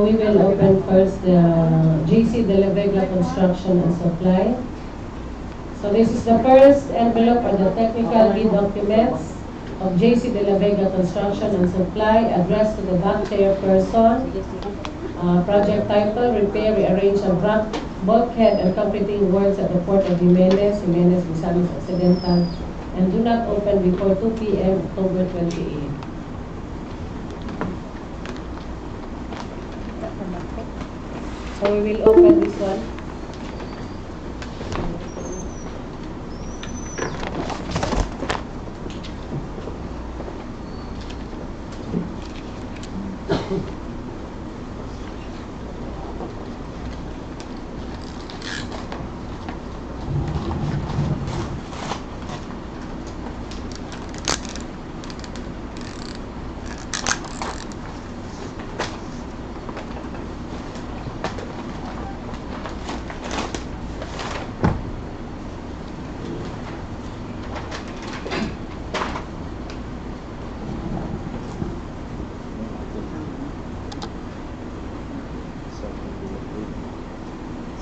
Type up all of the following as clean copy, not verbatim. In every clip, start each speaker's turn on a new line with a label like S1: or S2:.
S1: we will open first the JC De La Vega Construction and Supply. So this is the first envelope or the technical bid documents of JC De La Vega Construction and Supply addressed to the back chairperson. Project title, repair, rearrange and wrap bulkhead and completing works at the port of Jimenez, Misamis, Occidental, and do not open before 2 p.m. October 28. So we will open this one.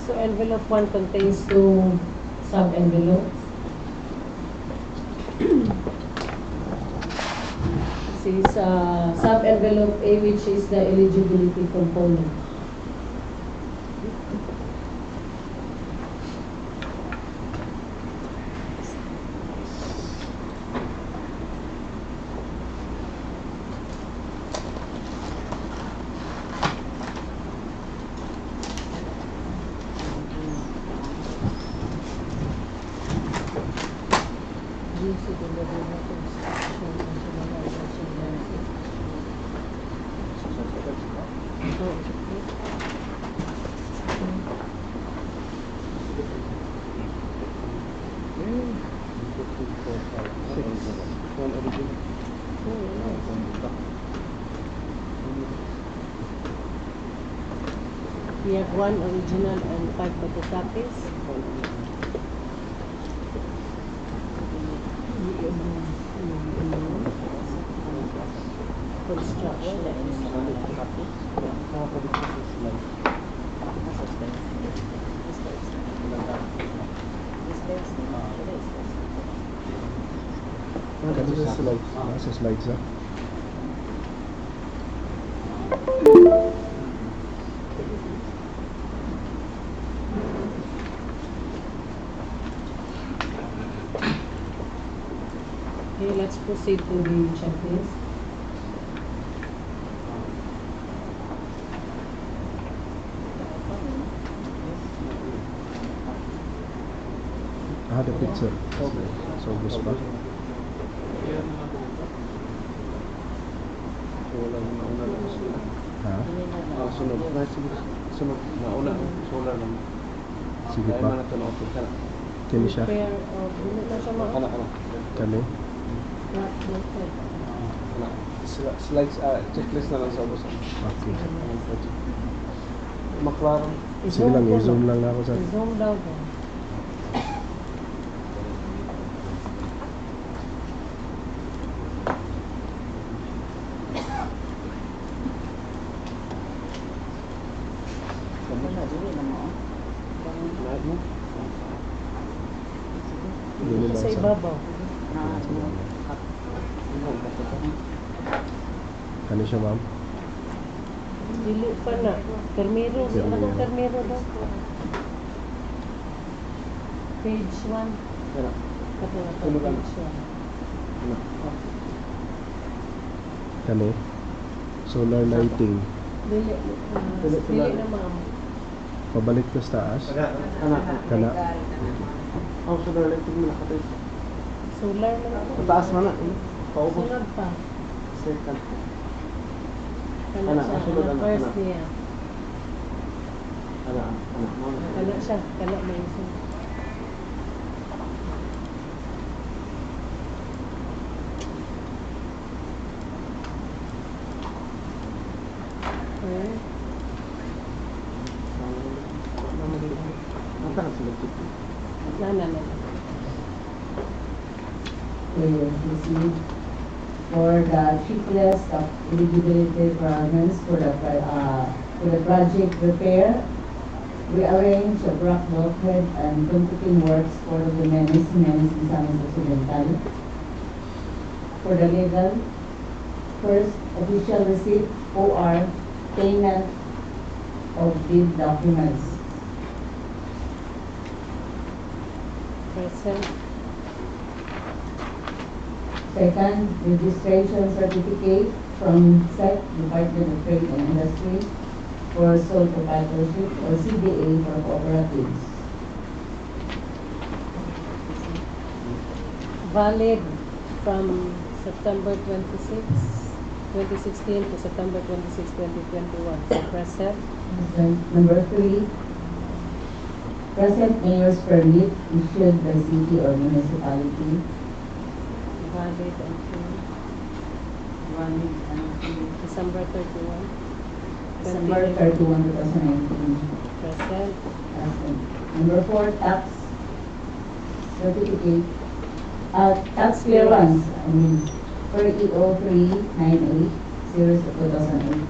S1: So envelope 1 contains 2 sub-envelopes. This is sub-envelope A, which is the eligibility component. We have 1 original and 5 photocopies.
S2: Nasa slides na.
S1: Okay, let's proceed to the checklist.
S2: The picture. So, gusto pa? Ha?
S3: Sunod. Nauna. Solar lang.
S2: Sige pa. Kini siya?
S3: Kana.
S2: Kani?
S3: Slides, checklist na lang sa ubos.
S2: Okay.
S3: Maklaro.
S2: Sige lang, i-zoom lang na ako sa...
S1: I-zoom daw ba? Sa ibabaw.
S2: Kani siya, ma'am?
S1: Dili pa na. Termero. Anong termero daw? Page 1. Page 1.
S2: Kani? Solar lighting.
S1: Dili na, ma'am.
S2: Pabalik ko sa taas? Kana?
S3: Oh, solar lighting mo nakatay.
S1: Solar na lang.
S3: Taas mo na. Paubos.
S1: Sunod pa.
S3: Second.
S1: Kana siya. Kana first niya. Kana siya. Kana may isa. Okay. No.
S4: For the fitness of eligibility requirements for the For the project repair, rearrange of rock bulkhead and concreting works for the Jimenez, Misamis, Occidental. For the legal, first, official receipt, OR, payment of bid documents.
S1: Present.
S4: Second, registration certificate from SEC, Department of Trade and Industry, for sole proprietorship or CDA for cooperatives.
S1: Valid from September 26, 2016 to September 26, 2021. So present.
S4: Then, number 3, present mayor's permit issued by city or municipality.
S1: Valid until December 31.
S4: December 31, 2019.
S1: Present.
S4: Present. Number 4, tax certificate. Tax clearance, for EO 398 series of 2008.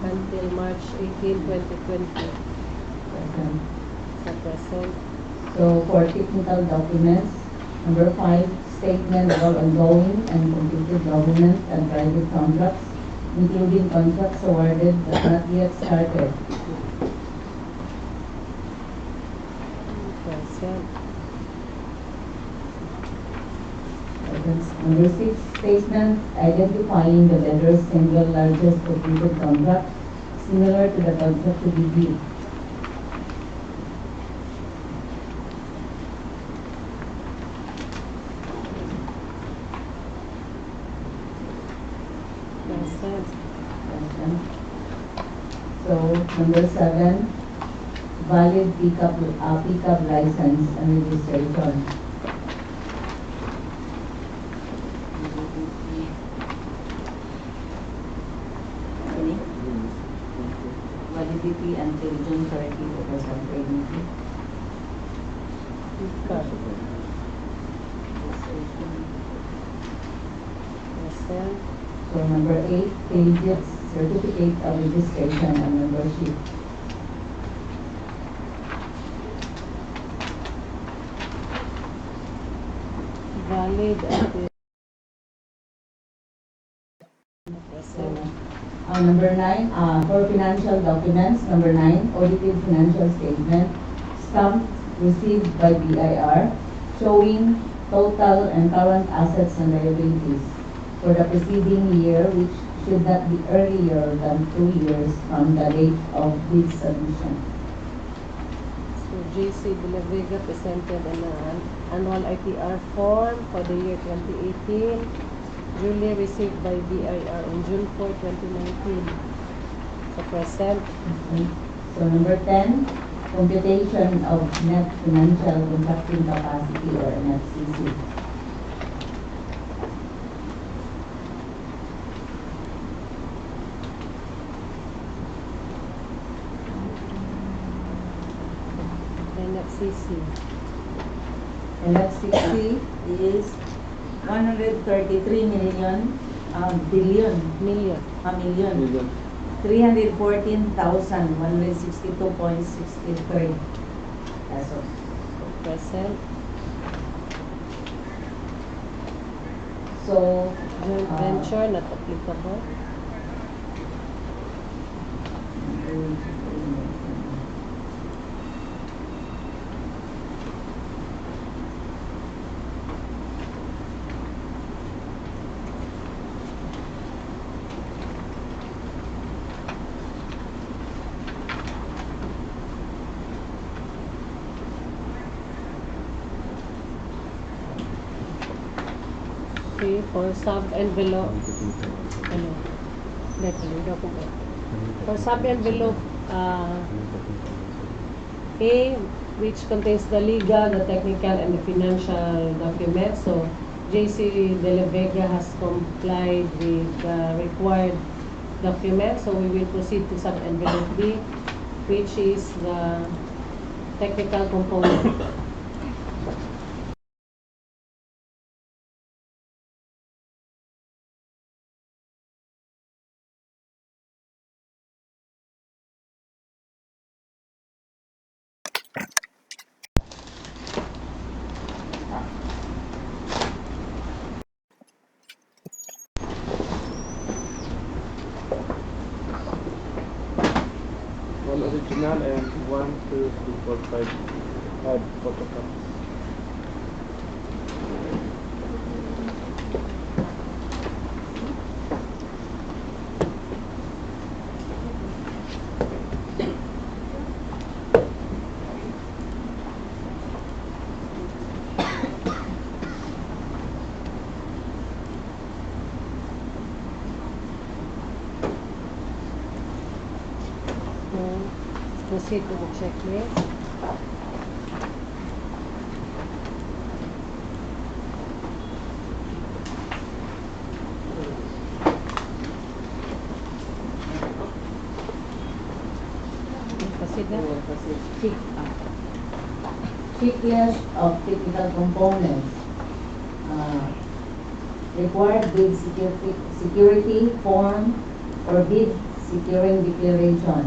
S1: Until March 18, 2020.
S4: Present.
S1: So present.
S4: So for technical documents, number 5, statement of all ongoing and completed government and private contracts, including contracts awarded but not yet started.
S1: Present.
S4: Number 6, statement identifying the debtor's single largest completed contract similar to the contract to be bid.
S1: Present.
S4: So, number 7, valid pickup license and registration. Validity until June 30, 2020.
S1: Present.
S4: So, number 8, pages, certificate of registration and membership.
S1: Valid until
S4: So,
S1: present.
S4: number 9, for financial documents, number 9, audited financial statement, stamped, received by BIR, showing total and current assets and liabilities for the preceding year, which should not be earlier than 2 years from the date of bid submission.
S1: So JC De La Vega presented an annual ITR form for the year 2018, duly received by BIR on June 4, 2019. So present.
S4: So number 10, computation of net financial contracting capacity or NFCC.
S1: NFCC.
S4: NFCC is 133 million, billion,
S1: Million.
S4: million, 314,162.63 pesos.
S1: Present.
S4: So,
S1: Joint venture not applicable. Okay, for sub-envelope. Ano? For sub-envelope, A, which contains the legal, the technical, and the financial documents. So, JC De La Vega has complied with the required documents. So, we will proceed to sub-envelope B, which is the technical component.
S3: One original and 1, 2, 3, 4, 5 photocopies.
S1: Proceed to the checklist. Proceed na.
S4: Checklist of technical components. Required bid security form or bid securing declaration.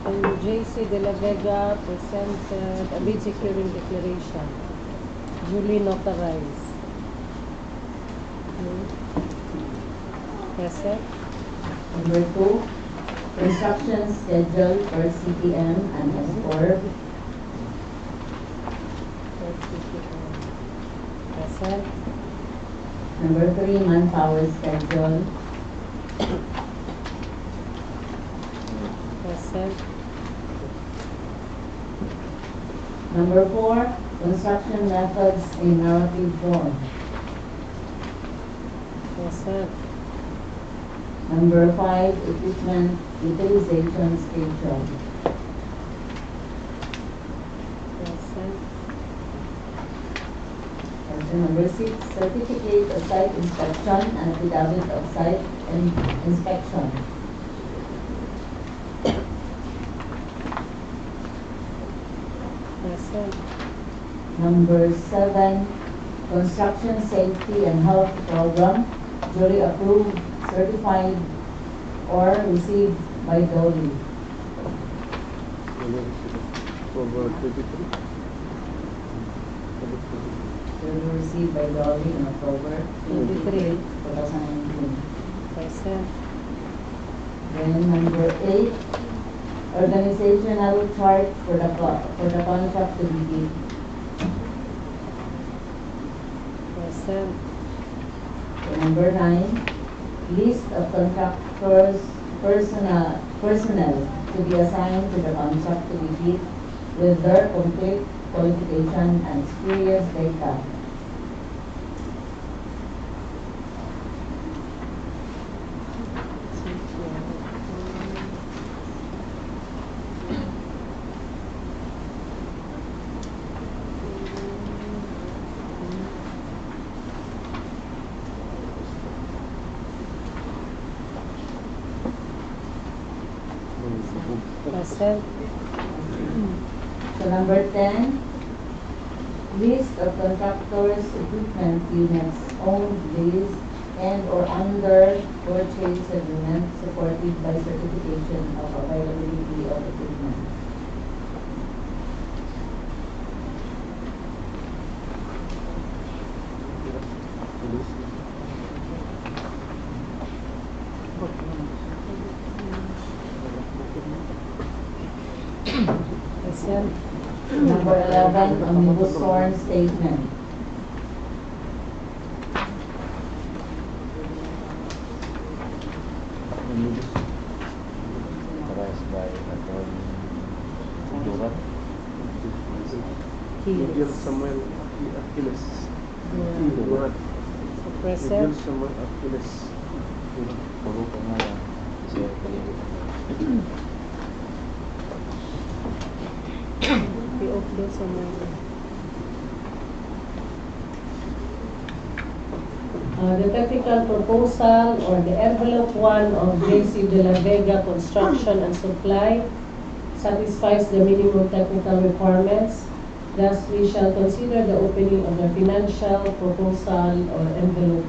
S1: And JC De La Vega presented a bid securing declaration, duly notarized. Present.
S4: Number 2, construction schedule per CPM and S4.
S1: Present.
S4: Number 3, manpower schedule.
S1: Present.
S4: Number 4, construction methods in narrative form.
S1: Present.
S4: Number 5, equipment utilization schedule.
S1: Present.
S4: And number 6, certificate of site inspection and affidavit of site inspection.
S1: Present.
S4: Number 7, construction safety and health program, duly approved, certified, or received by DOLI.
S3: Over 23.
S4: Duly received by DOLI in October
S1: 23.
S4: 2019.
S1: Present.
S4: Then number 8, organizational chart for the contract to be bid.
S1: Present.
S4: And number 9, list of contractors personnel to be assigned to the contract to be bid with their complete qualification and experience data.
S1: Present.
S4: So number 10, list of contractors' equipment units owned, leased, and or under purchase agreement supported by certification of availability of equipment.
S1: Present.
S4: Number 11, omnibus sworn statement.
S5: Authorized by Attorney Durat.
S3: Miguel
S1: Keys.
S3: Samuel Achilles.
S1: Yeah.
S3: Durat.
S1: So
S3: Miguel
S1: present.
S3: Samuel Achilles.
S5: Puro ko nga lang. Kasi paligid.
S1: I-off daw sa mga. The technical proposal or the envelope 1 of JC De La Vega Construction and Supply satisfies the minimum technical requirements. Thus, we shall consider the opening of the financial proposal or envelope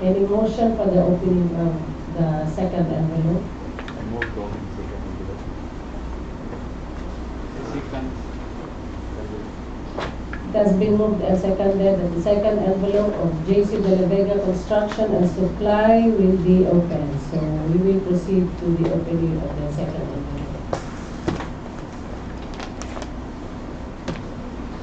S1: 2. Any motion for the opening of the second envelope?
S5: I moved on second envelope. Second.
S1: It has been moved and seconded that the second envelope of JC De La Vega Construction and Supply will be opened. So we will proceed to the opening of the second envelope.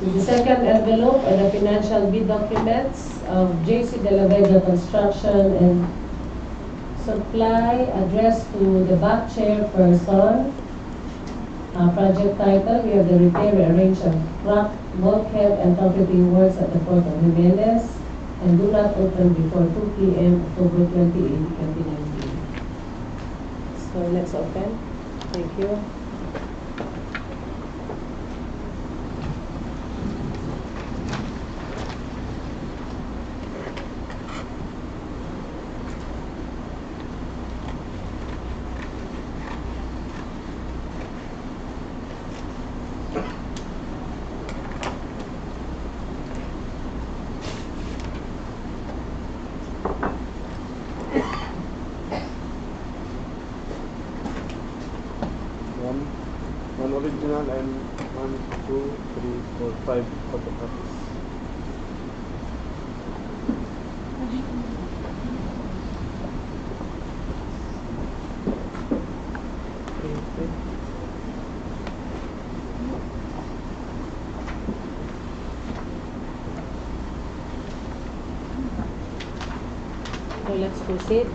S1: In the second envelope are the financial bid documents of JC De La Vega Construction and Supply addressed to the back chairperson. Project title, we have the repair, rearrange of crack, bulkhead, and concreting works at the port of Jimenez, and do not open before 2 p.m. October 28, 2019. So let's open. Thank you.
S3: One original and 1, 2, 3, 4, 5 photocopies.
S1: So let's proceed.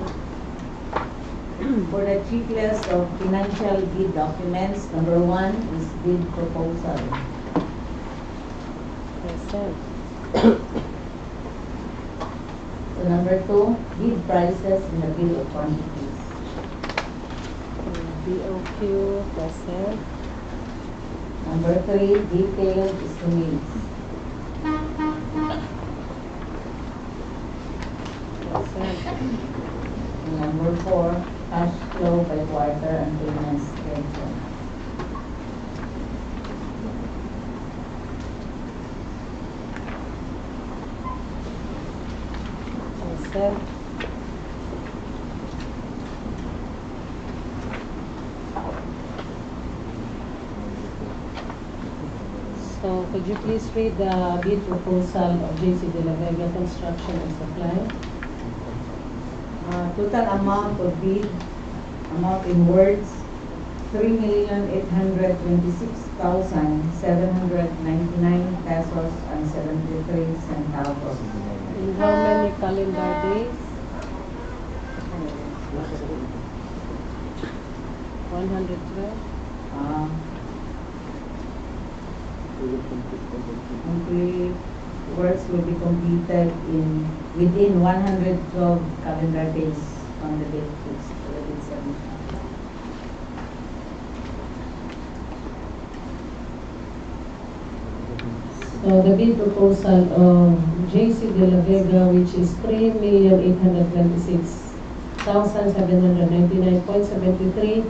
S4: For the checklist of financial bid documents, number 1 is bid proposal.
S1: Yes, sir.
S4: So number 2, bid prices in the bill of quantities.
S1: BOQ, present.
S4: Number 3, detailed estimates.
S1: Present.
S4: And number 4, cash flow by quarter and payment schedule.
S1: Present. So could you please read the bid proposal of JC De La Vega Construction and Supply?
S4: Total amount of bid, amount in words, 3,826,799 pesos and 73 centavos.
S1: In how many calendar days? 112?
S3: We will complete the
S4: Complete works will be completed within 112 calendar days on the date fixed for the bid submission.
S1: So the bid proposal of JC De La Vega, which is 3,826,799.73,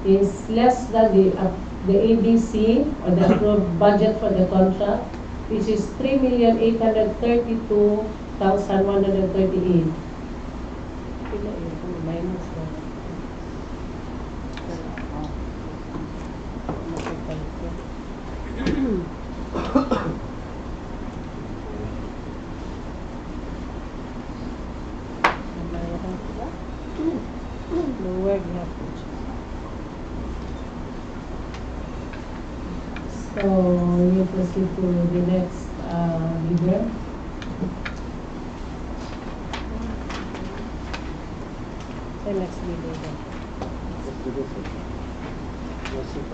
S1: is less than the ABC or the approved budget for the contract, which is 3,832,138. Minus na. Lower gap. So you proceed to the next bidder. The next bidder.
S3: Let's do this. Let's see if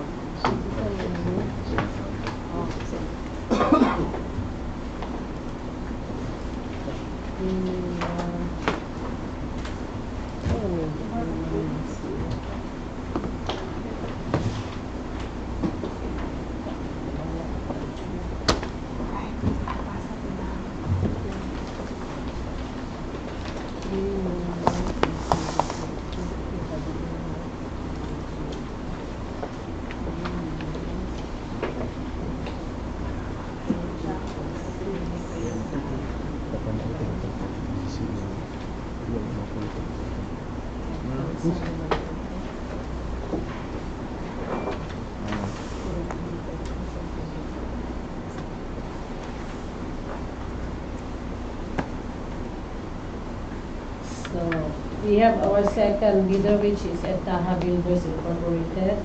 S1: We have our second bidder, which is Etaha Builders Incorporated.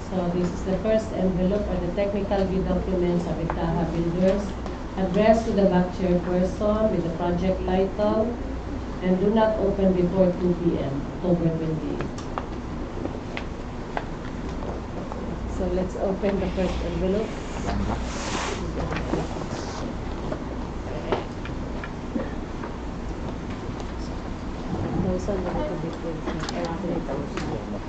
S1: So this is the first envelope or the technical bid documents of Etaha Builders, addressed to the back chairperson with the project title, and do not open before 2 p.m., October 28. So let's open the first envelope. Thousand, a little bit less, 3,000.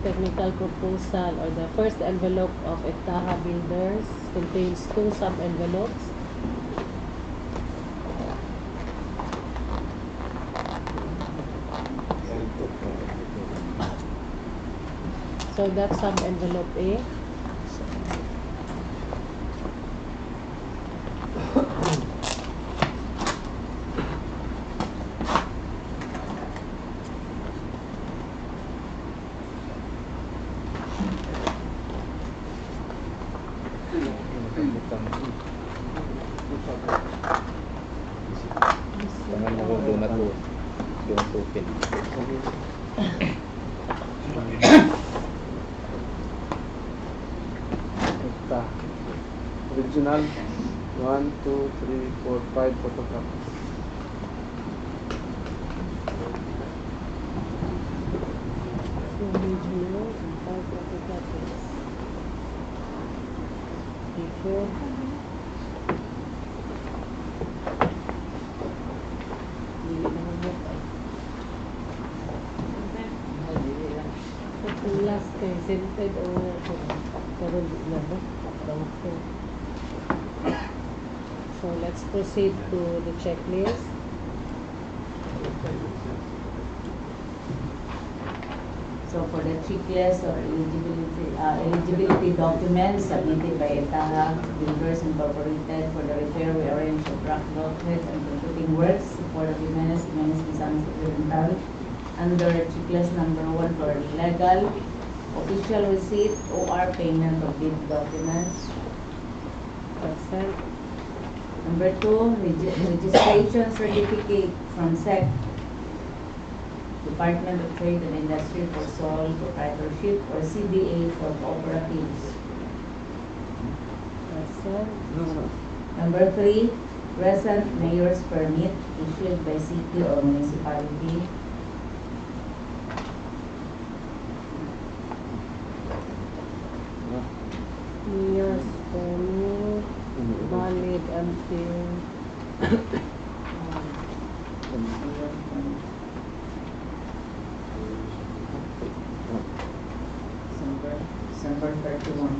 S1: Technical proposal or the first envelope of Etaha Builders contains 2 sub-envelopes. So that's sub-envelope A.
S5: Jangan mau donat tuh, donat token.
S3: Esta. Original 1, 2, 3, 4, 5 photocopies.
S1: Original and 5 photocopies. Before. Last kay scented o karon na ba? So let's proceed to the checklist.
S4: So for the checklist or eligibility documents submitted by Etaha Builders Incorporated for the repair, rearrange of rock bulkhead and concreting works for the Jimenez, Misamis, Occidental, under checklist number 1 for legal, official receipt, OR payment of bid documents.
S1: Present.
S4: Number 2, registration certificate from SEC, Department of Trade and Industry for sole proprietorship, or CDA for cooperatives.
S1: Present.
S4: Number 3, present mayor's permit issued by city or municipality.
S1: Years permit valid until
S4: December 31,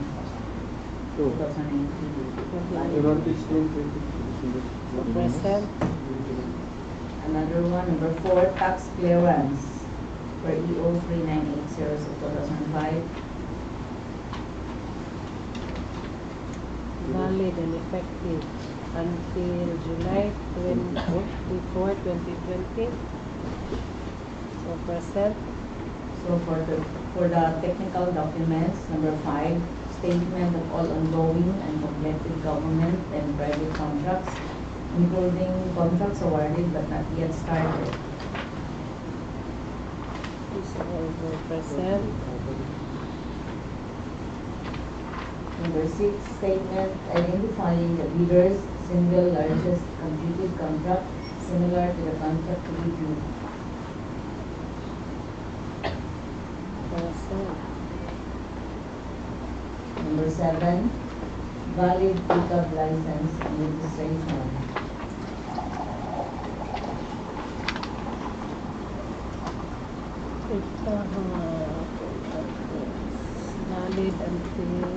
S4: 2018.
S3: Notice name 20.
S1: present.
S4: Another one, number 4, tax clearance for EO 3980 of 2005.
S1: Valid and effective until July 24, 2020. So present.
S4: So for the technical documents, number 5, statement of all ongoing and completed government and private contracts, including contracts awarded but not yet started.
S1: Is over present.
S4: Number 6, statement identifying the bidder's single largest completed contract similar to the contract to be due.
S1: Present.
S4: Number 7, valid pickup license and registration.
S1: Ito, valid until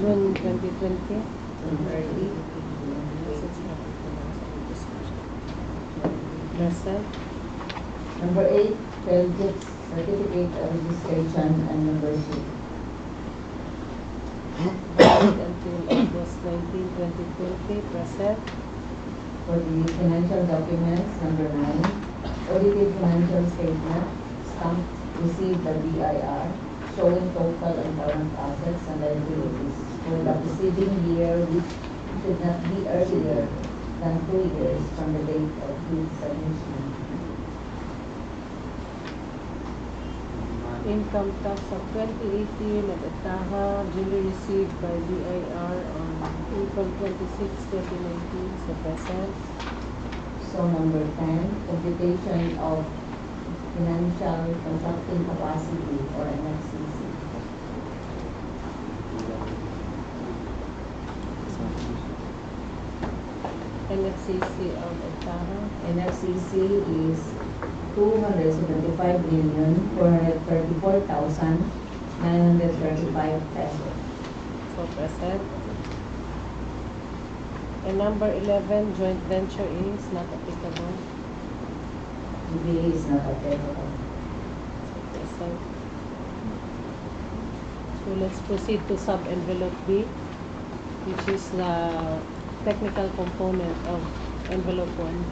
S1: June 2020. Present.
S4: Number 8, Belgium's certificate of registration and membership.
S1: Valid until August 19, 2020. Present.
S4: For the financial documents, number 9, audited financial statement, stamped, received by BIR, showing total and current assets and liabilities for the preceding year, which should not be earlier than 2 years from the date of its submission.
S1: Income tax of 2018 at Etaha, duly received by BIR on April 26, 2019. So present.
S4: So number 10, computation of financial contracting capacity or NFCC.
S1: NFCC of Etaha.
S4: NFCC is 275,434,935 pesos.
S1: So present. And number 11, joint venture is not applicable.
S4: DBA is not applicable.
S1: So present. So let's proceed to sub-envelope B, which is the technical component of envelope 1.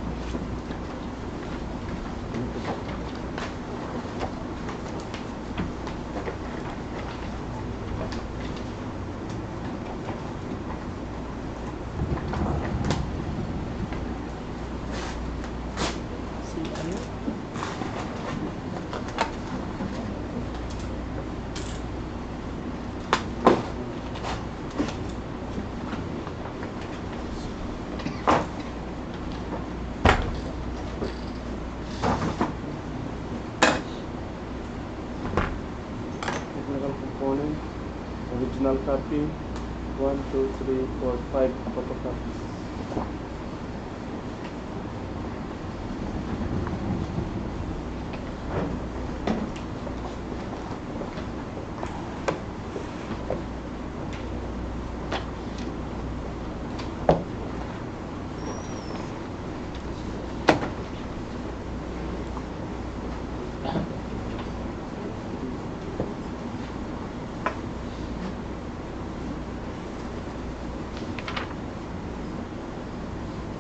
S3: Technical component, original copy, 1, 2, 3, 4, 5 photocopies.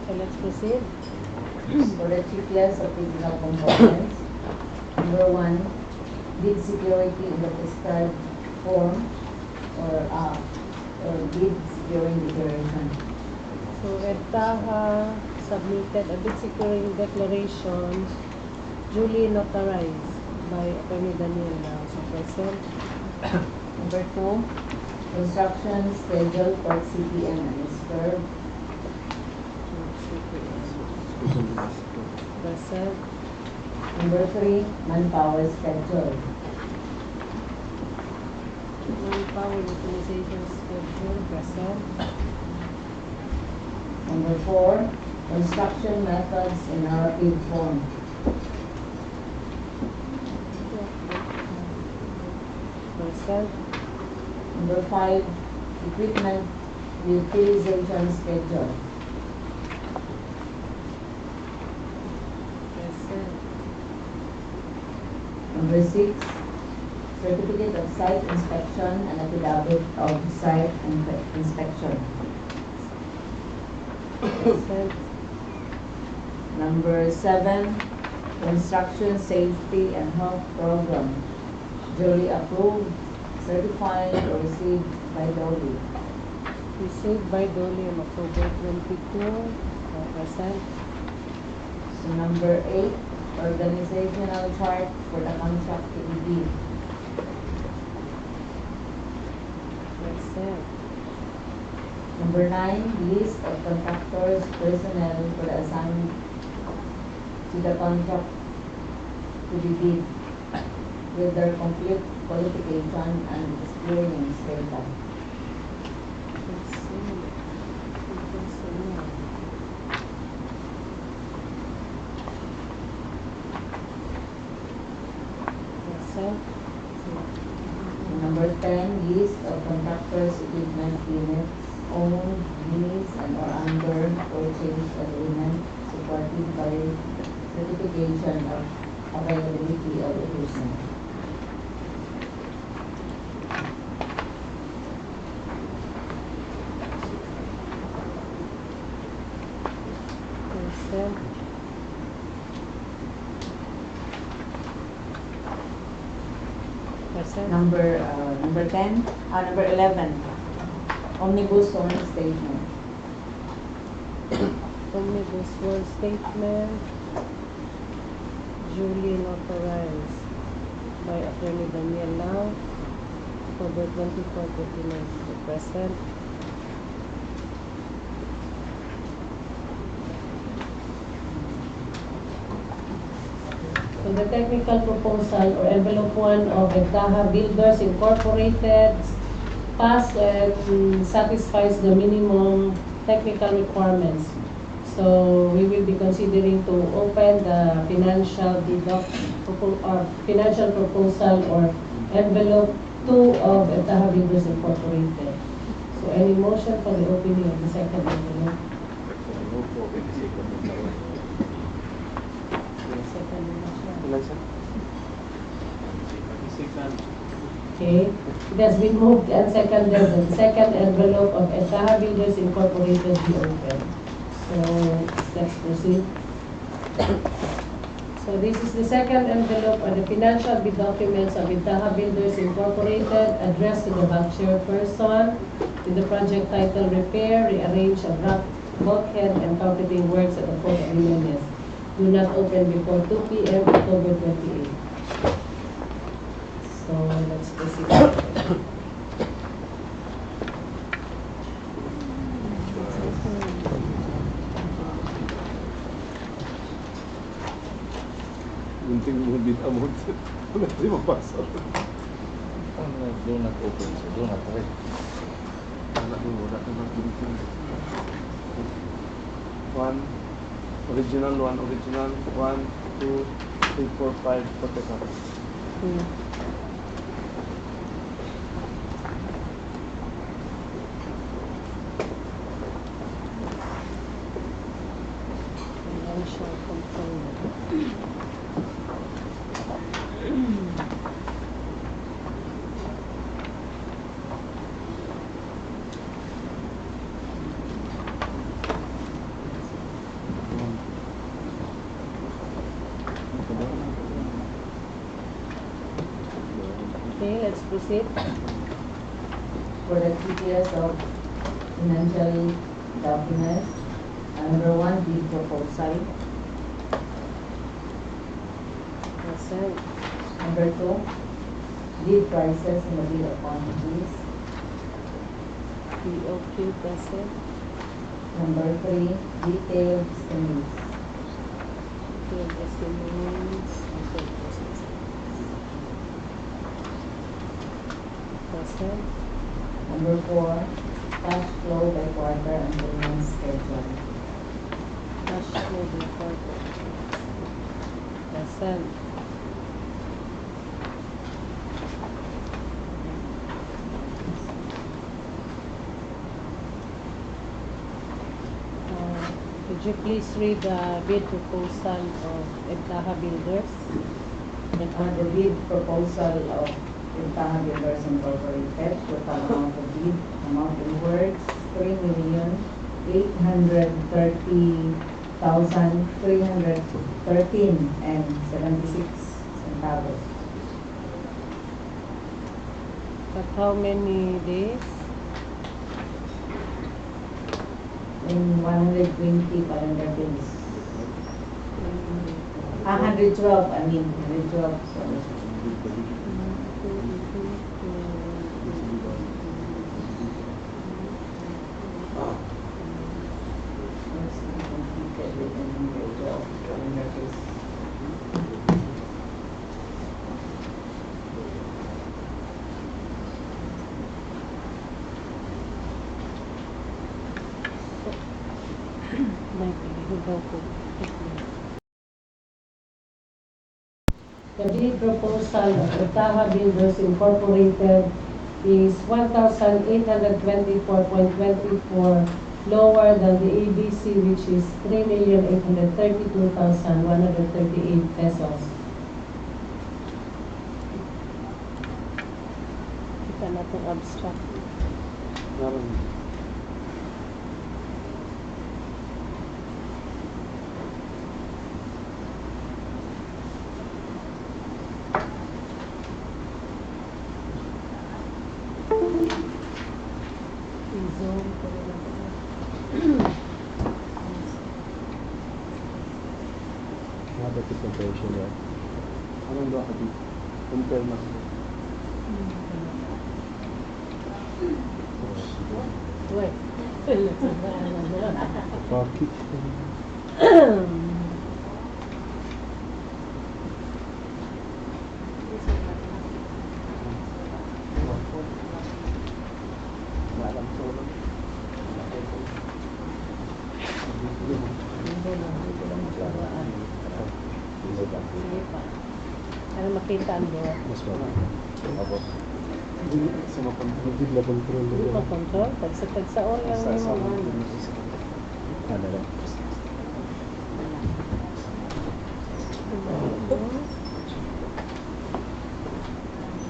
S1: So let's proceed.
S4: For the checklist of technical components, number 1, bid security in the prescribed form or bid securing declaration.
S1: So Etaha submitted a bid securing declaration duly notarized by Attorney Daniela. So present.
S4: Number 2, construction schedule for CPM and SCURB.
S1: Present.
S4: Number 3, manpower schedule.
S1: Manpower utilization schedule. Present.
S4: Number 4, construction methods in narrative form.
S1: Present.
S4: Number 5, equipment utilization schedule.
S1: Present.
S4: Number 6, certificate of site inspection and affidavit of site inspection.
S1: Present.
S4: Number 7, construction safety and health program, duly approved, certified, or received by DOLE.
S1: Received by Dolly on October 22. Present.
S4: So number 8, organizational chart for the contract to be bid.
S1: Present.
S4: Number 9, list of contractors, personnel for the assigned to the contract to be bid with their complete qualification and experience data. business units owned, leased, and or under purchase agreement supported by certification of availability of equipment.
S1: Consent. Consent.
S4: Number 10, number 11, omnibus sworn statement.
S1: Omnibus sworn statement duly notarized by Attorney Daniel Lau, October 24, 2019, present. So the technical proposal or envelope 1 of Etaha Builders Incorporated passed and satisfies the minimum technical requirements. So we will be considering to open the financial financial proposal or envelope 2 of Etaha Builders Incorporated. So any motion for the opening of the second envelope? Second motion.
S3: Ilan siya?
S1: Okay, it has been moved and seconded that the second envelope of Etaha Builders Incorporated be opened. So let's proceed. So this is the second envelope or the financial bid documents of Etaha Builders Incorporated addressed to the bank chairperson with the project title Repair, Rearrange of Bulkheard and Concreting Works at the Port of Jimenez. Do not open before 2 p.m. October 28. So let's proceed.
S3: Gunting mo bit amount. Hindi mapasok.
S5: Do not open, so do not read.
S3: Wala ka ng gunting. One original, 1, 2, 3, 4, 5, photocopy.
S1: Financial component. Okay, let's proceed.
S4: For the details of financial documents, number 1, bid proposal.
S1: Consent.
S4: Number 2, bid prices and the bill of quantities.
S1: POQ present.
S4: Number 3, detailed estimates.
S1: Field estimates. Present.
S4: Number 4, cash flow by quarter and payment schedule.
S1: Cash flow report. Present. Could you please read the bid proposal of Etaha Builders?
S4: On the bid proposal of Etaha Builders Incorporated, total amount of bid, amount in words, 3,830,313.76.
S1: At how many days?
S4: In 120 calendar days. 112, I mean, 112, sorry. Must be completed within 112 calendar days.
S1: The bid proposal of Etaha Builders Incorporated is 1,824.24 lower than the ABC, which is 3,832,138 pesos.
S6: Kita na itong abstract.
S3: Naroon.
S6: I-zoom ko rin ako.
S2: What the presentation there?
S3: Anong doon ka dito? Compare na.
S6: Wait.
S2: Pocket.
S3: Alam ko lang.
S6: Sige pa. Para makita ang doon.
S2: Mas wala.
S3: Sumakontrol.
S2: Hindi na control
S6: Hindi
S2: nila.
S6: makontrol. Tagsa-tagsaon lang
S3: Sa
S6: yung mga
S2: Ano lang.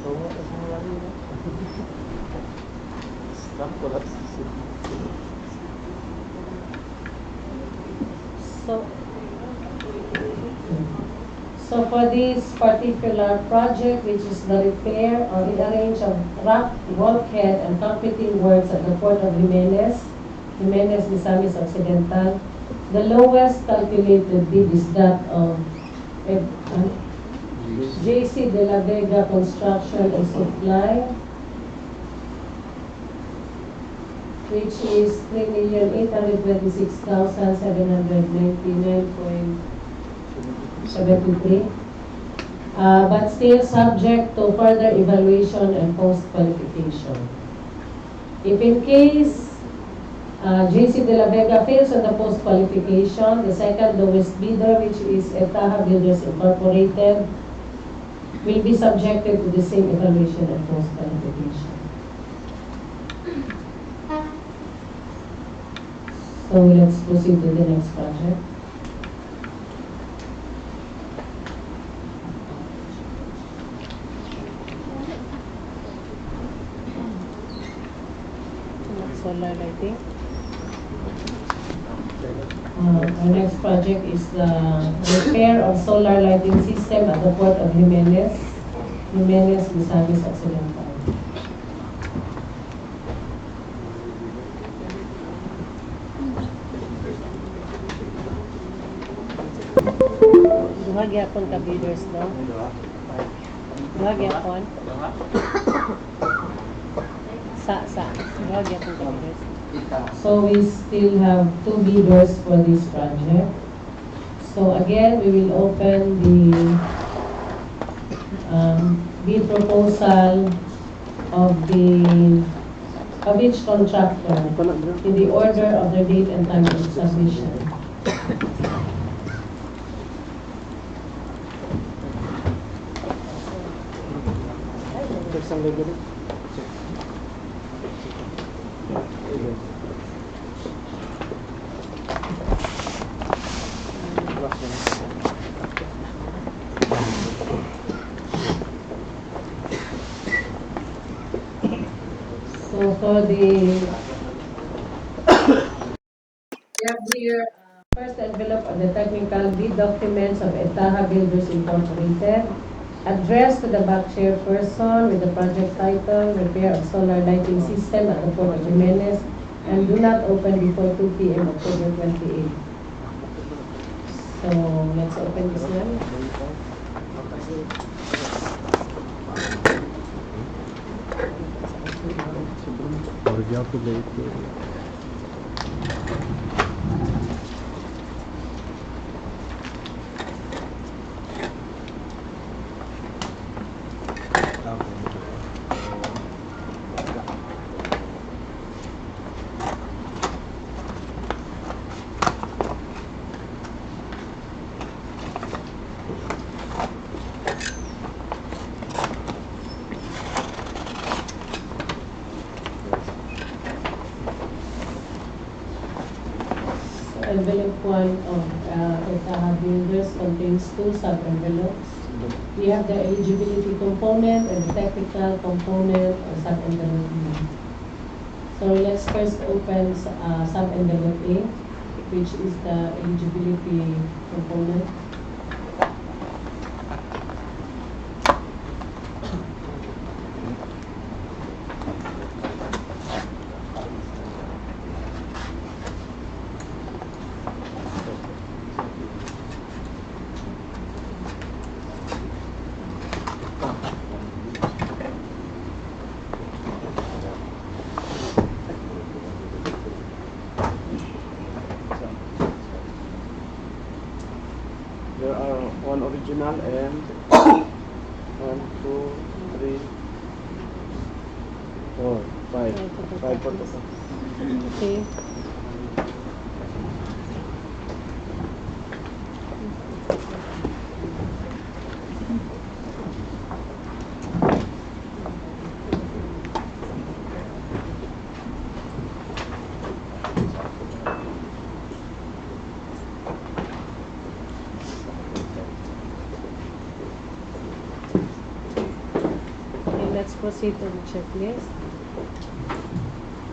S3: Oo, kasi marami na. Stop ko lang.
S1: So for this particular project, which is the repair or rearrange of rack, bulkhead, and concreting works at the port of Jimenez, Misamis, Occidental, the lowest calculated bid is that of JC de la Vega Construction and Supply, which is 3,826,799.73, but still subject to further evaluation and post-qualification. If in case JC de la Vega fails on the post-qualification, the second lowest bidder, which is Etaha Builders Incorporated, will be subjected to the same evaluation and post-qualification. So let's proceed to the next project.
S6: solar lighting.
S1: Our next project is the repair of solar lighting system at the port of Jimenez, Misamis, Occidental.
S6: Duha gyapon ka bidders no? Duha gyapon. Duha gyapon ka bidders.
S1: So we still have 2 bidders for this project. So again, we will open the bid proposal of each contractor in the order of their date and time of submission.
S3: Isang level.
S1: So for the here, first envelope of the technical bid documents of Etaha Builders Incorporated, addressed to the back chairperson with the project title, Repair of Solar Lighting System at the Port of Jimenez, and do not open before 2 p.m. October 28. So let's open this one. envelope 1 of ETA builders contains 2 sub-envelopes. We have the eligibility component and the technical component or sub-envelope B. So let's first open sub-envelope A, which is the eligibility component.
S3: There are one original and 1, 2, 3, 4, 5. 5 photocopies.
S6: Okay. Let's proceed to the checklist.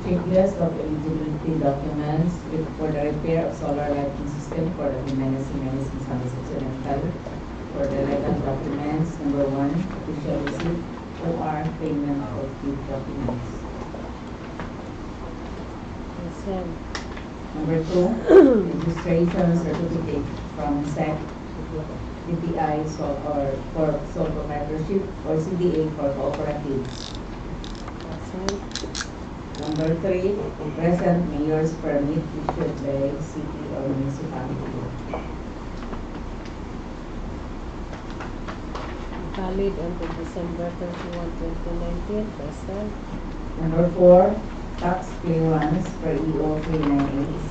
S4: Checklist of eligibility documents for the repair of solar lighting system for the Jimenez, Misamis, Occidental. For the legal documents, number 1, official receipt, OR, payment of due documents.
S6: Consent.
S4: Number 2, registration certificate from SEC, DTI, or for sole proprietorship, or CDA for cooperatives.
S6: Consent.
S4: Number 3, present mayor's permit issued by city or municipality.
S6: Valid until December 31, 2019. Present.
S4: Number 4, tax clearance per EO 3980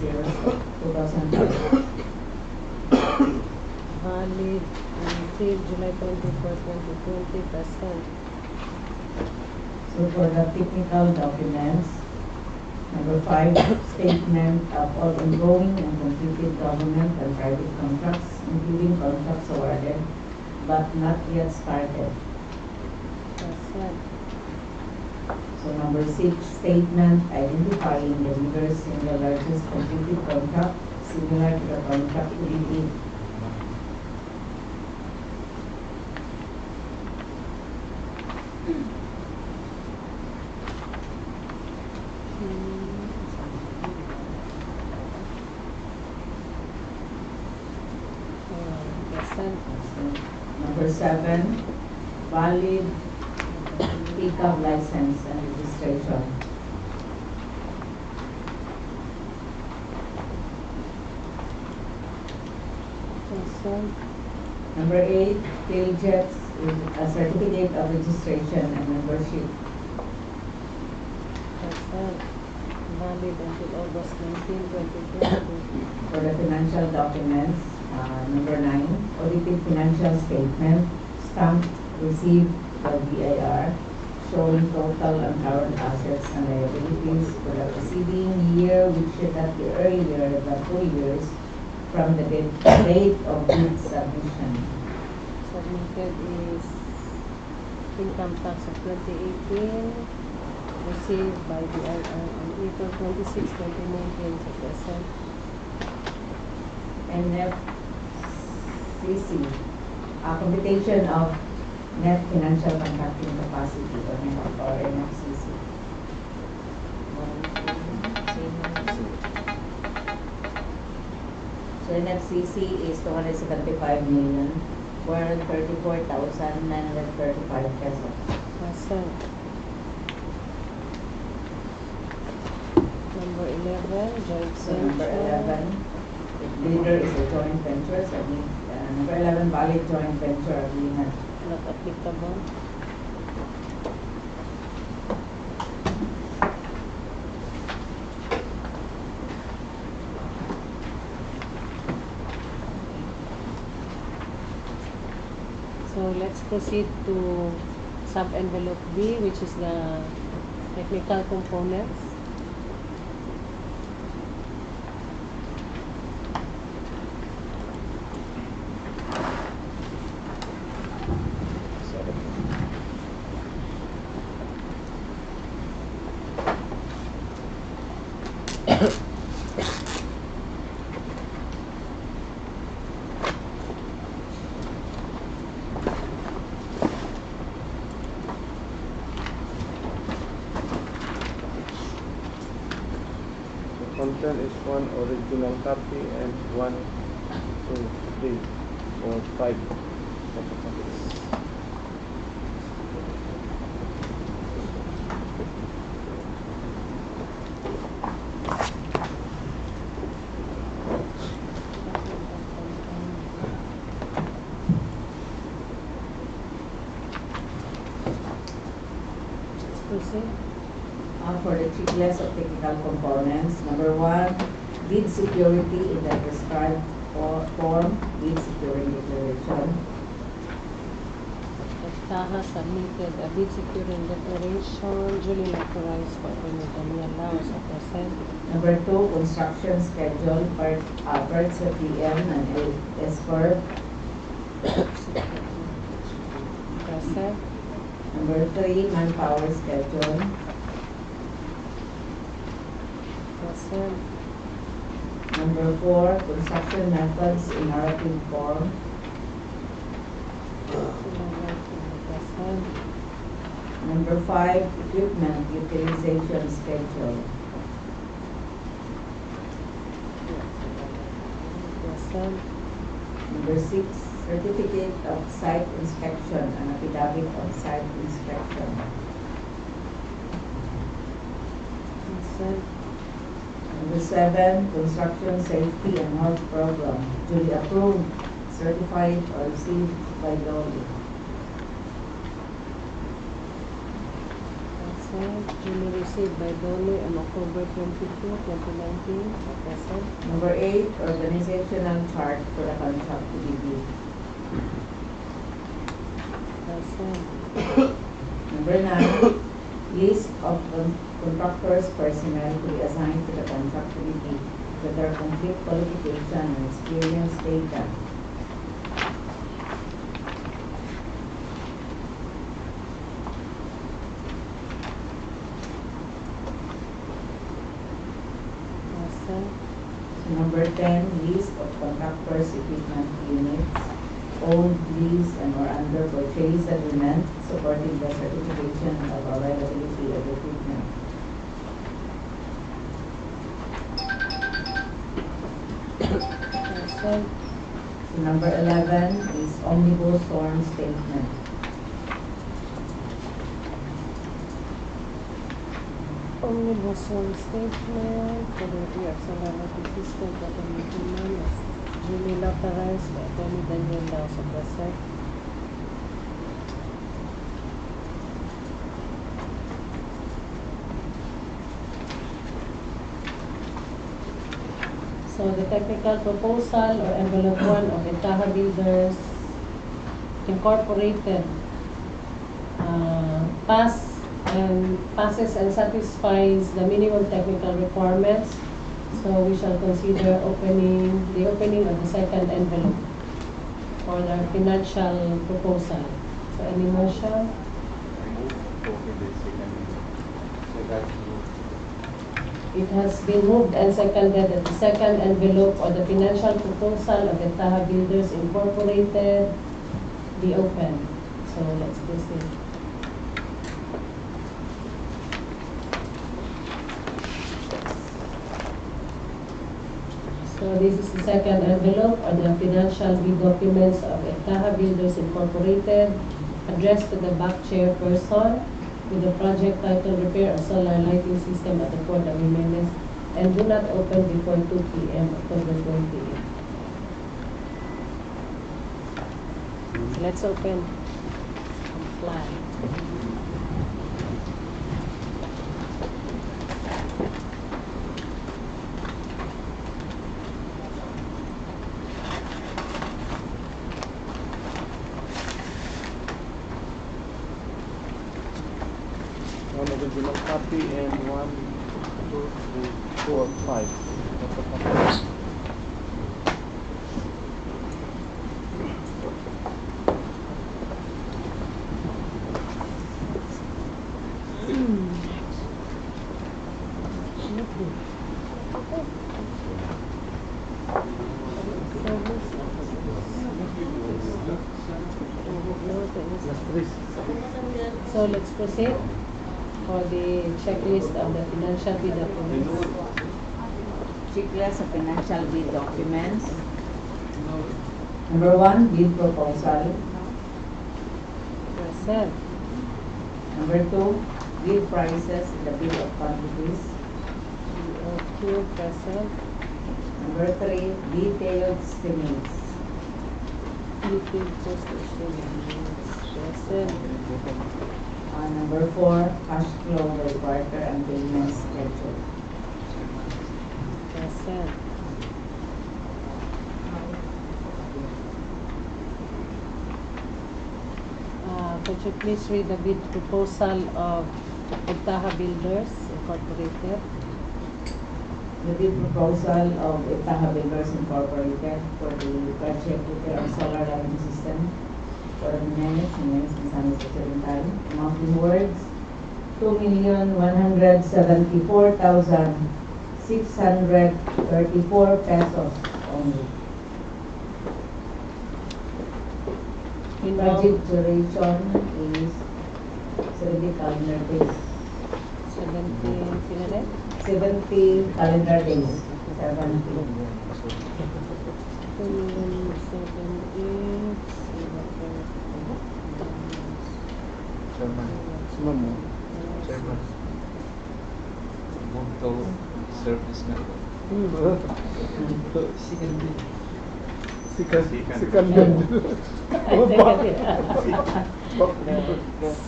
S4: 2005.
S6: Valid until July 24, 2020. Present.
S4: So for the technical documents, number 5, statement of all ongoing and completed government and private contracts, including contracts awarded but not yet started.
S6: Present.
S4: So number 6, statement identifying the leader's single largest completed contract similar to the contract to be bid.
S6: Present.
S4: Number 7, valid pickup license and registration.
S6: Present.
S4: Number 8, Tailjet's a certificate of registration and membership.
S6: Present. Valid until August 19, 2020.
S4: For the financial documents, number 9, audited financial statement, stamped, received by BIR, showing total and current assets and liabilities for the preceding year, which should not be earlier than 2 years from the date of bid submission.
S6: Submitted is income tax of 2018, received by BIR on April 26, 2019. So present.
S4: NFCC, computation of net financial contracting capacity or NFCC. So NFCC is 275,434,935 pesos.
S6: Present. Number 11, joint
S4: So number
S6: venture.
S4: 11, if bidder is a joint venture, so number 11, valid joint venture agreement.
S6: Not applicable. So let's proceed to sub-envelope B, which is the technical components.
S3: The content is one original copy and 1, 2, 3, 4, 5 photocopies.
S6: Proceed.
S4: For the checklist of technical components, number 1, bid security in the prescribed form, bid securing declaration.
S6: Taha submitted a bid securing declaration duly authorized for Daniel Laos at present.
S4: Number 2, construction schedule, Part PM and ESCOR.
S6: Present.
S4: Number 3, manpower schedule.
S6: Present.
S4: Number 4, construction methods in narrative form.
S6: Present.
S4: Number 5, equipment utilization schedule.
S6: Present.
S4: Number 6, certificate of site inspection and affidavit of site inspection.
S6: Present.
S4: Number 7, construction safety and health program, duly approved, certified, or received by DOLE.
S6: Present. Duly received by Dole on October 22, 2019. Present.
S4: Number 8, organizational chart for the contract to be due.
S6: Present.
S4: Number 9, list of contractors' personnel to be assigned to the contract to be due with their complete qualification and experience data.
S6: Present.
S4: Number 10, list of contractors' equipment units, owned, leased, and or under purchase agreement supporting the certification of availability of equipment.
S6: Present.
S4: Number 11 is omnibus form statement.
S6: Omnibus form statement for the Repairt system for the Jimenez duly authorized by Attorney Daniel Laos at present.
S1: So the technical proposal or envelope 1 of Itaha Builders Incorporated passes and satisfies the minimum technical requirements. So we shall consider the opening of the second envelope for the financial proposal. So any motion? It has been moved and seconded that the second envelope or the financial proposal of the Taha Builders Incorporated be opened. So let's proceed. So this is the second envelope or the financial bid documents of the Taha Builders Incorporated addressed to the back chairperson with the project title Repair a Solar Lighting System at the Port of Jimenez and do not open before 2 p.m. October 28.
S6: So let's open. Comply.
S3: One original copy and 1, 2, 3, 4, 5 photocopies.
S1: So let's proceed for the checklist of the financial bid documents.
S4: Checklist of financial bid documents. Number 1, bid proposal.
S6: Present.
S4: Number 2, bid prices in the bill of quantities.
S6: BOQ present.
S4: Number 3, detailed estimates.
S6: Detailed cost estimates present.
S4: Number 4, cash flow by quarter and payment schedule.
S6: Present. Could you please read the bid proposal of Itaha Builders Incorporated?
S4: The bid proposal of Itaha Builders Incorporated for the project repair of solar lighting system for Jimenez, Misamis, Occidental. Amount in words, 2,174,634 pesos only. Project duration is 70 calendar days.
S6: 17, sino rin?
S4: 70 calendar days. 70.
S6: 2178,
S5: Chairman.
S3: Mamo.
S5: Chairman. Bunto service na ito.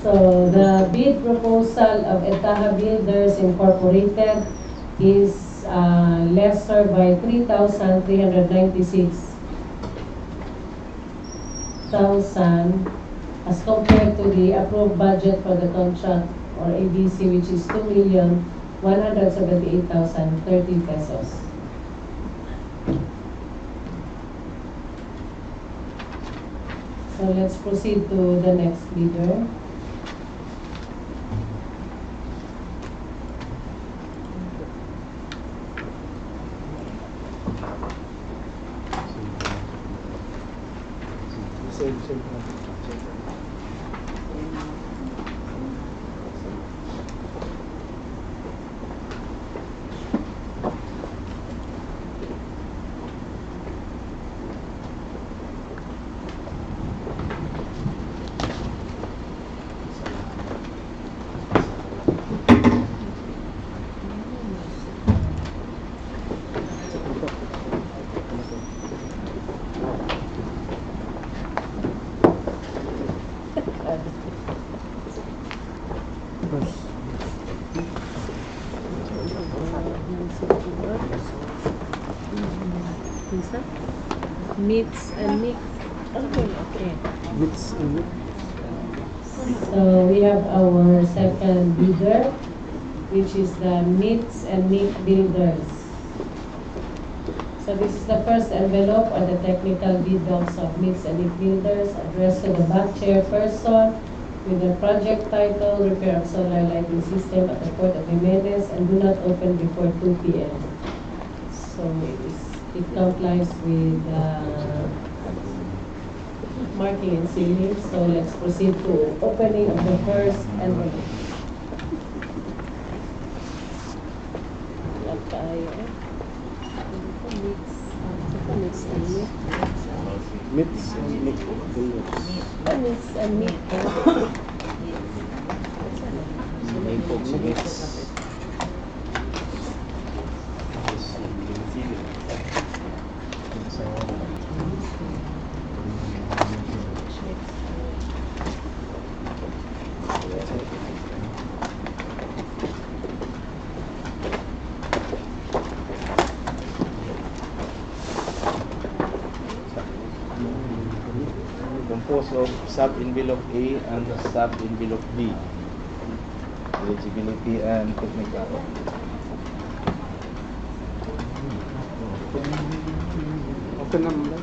S1: So the bid proposal of Etaha Builders Incorporated is lesser by 3,396,000 as compared to the approved budget for the contract or ABC, which is 2,178,030 pesos. So let's proceed to the next bidder.
S3: Same.
S6: Meats and meat. Okay.
S1: So we have our second bidder, which is the Meats and Meat Builders. So this is the first envelope or the technical bid docs of Meats and Meat Builders addressed to the back chairperson with the project title, Repair of Solar Lighting System at the Port of Jimenez, and do not open before 2 p.m. So it complies with marking and sealing. So let's proceed to opening of the first envelope.
S3: Meats and meat builders.
S6: Meats and meat.
S5: May po si Mits.
S3: Composed of sub-envelope A and sub-envelope B. Eligibility and technical. Open naman.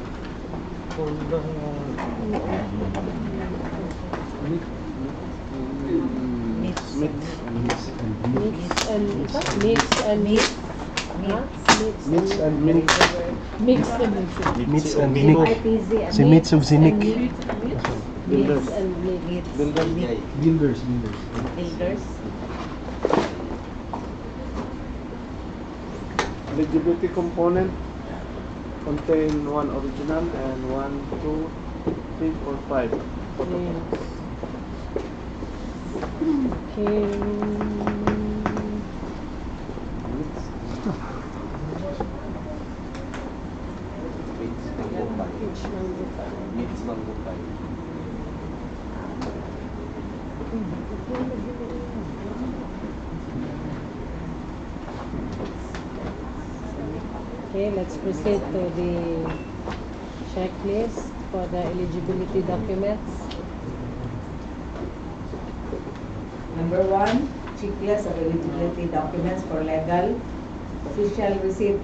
S6: Meats and meat.
S3: Mix and mix.
S6: Mix and mix.
S2: Meets and Nick.
S4: IPZ and
S2: Si Meets of si Nick.
S3: Builders.
S6: Mix and mix.
S3: Builders.
S2: Builders.
S4: builders.
S3: Eligibility component contain one original and 1, 2, 3, 4, 5 photocopy.
S6: Okay. Which number five? Okay, let's proceed to the checklist for the eligibility documents.
S4: Number 1, checklist of eligibility documents for legal official receipt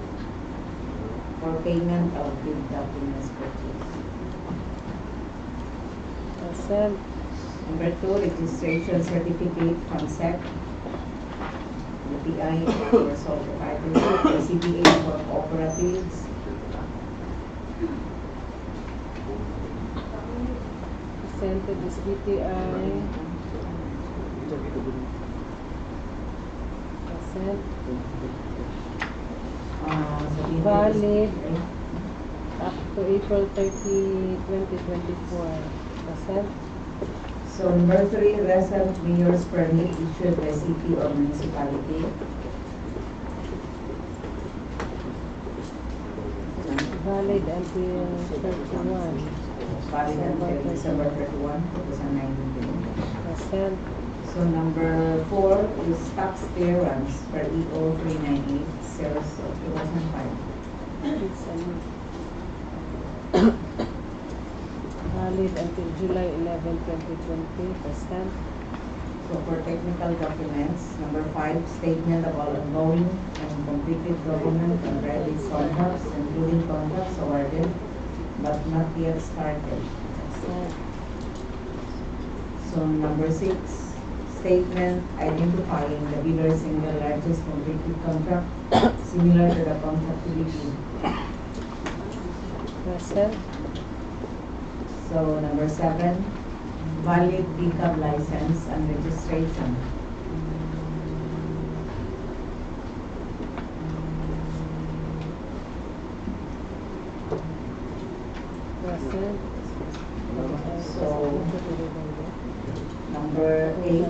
S4: for payment of bid documents purchase.
S6: Consent.
S4: Number 2, registration certificate from SEC, UTI for sole proprietorship, CPA for cooperatives,
S6: Presented is BTI. Consent. Valid up to April 30, 2024. Consent.
S4: So number 3, recent mayor's permit issued by city or municipality.
S6: Valid until 31.
S4: Valid until December 31, 2019.
S6: Consent.
S4: So number 4 is tax clearance per EO 398, sales of 2005.
S6: Valid until July 11, 2020. Consent.
S4: So for technical documents, number 5, statement of all ongoing and completed government and private contracts, including contracts awarded but not yet started.
S6: Consent.
S4: So number 6, statement identifying the bidder's single largest completed contract similar to the contract to be bid.
S6: Consent.
S4: So number 7, valid pickup license and registration.
S6: Consent.
S4: So number 8,